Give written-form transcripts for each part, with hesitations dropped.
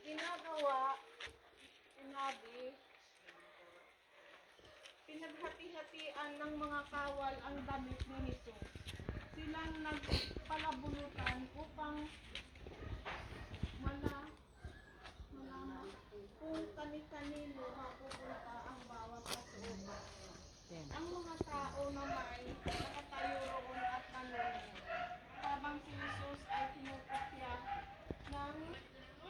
ginagawa, sinabi, pinaghati-hatian ng mga kawal ang damit ni Jesus. Silang nagpalabulutan upang malaman kung kani-kanino mapupunta ang bawat kasuotan. Ang mga tao naman nakatayo roon at nanonood, habang si Jesus ay tinutupya ng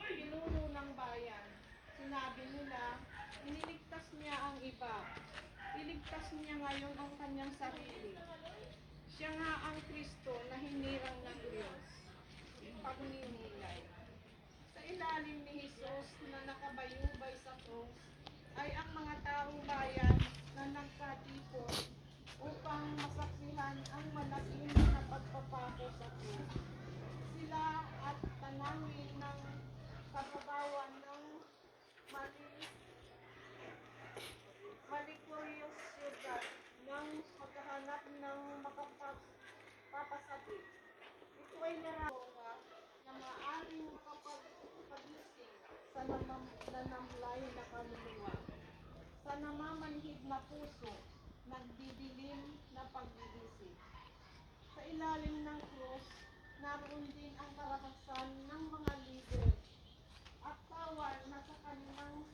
pinuno ng bayan. Sinabi nila, iniligtas niya ang iba. Iligtas niya ngayon ang kanyang sarili. Siya nga ang Kristo na hinirang ng Diyos. Pagninilay. Sa ilalim ni Jesus na nakabayubay sa krus ay ang mga taong bayan na nagkatipon upang masaksihan ang malaking na pagpapako sa krus. Sila at tanangin ng kababawan ng malikuryos syudad ng maghahanap ng makapagpapasabi. Ito ay narawa na maaaring makapagpagising sa nanamlay na kaluluwa, sa namamanhid na puso, nagdidilim na pag-iisip. Sa ilalim ng krus, naroon din ang karanasan ng mga lider at kawal na sa kanilang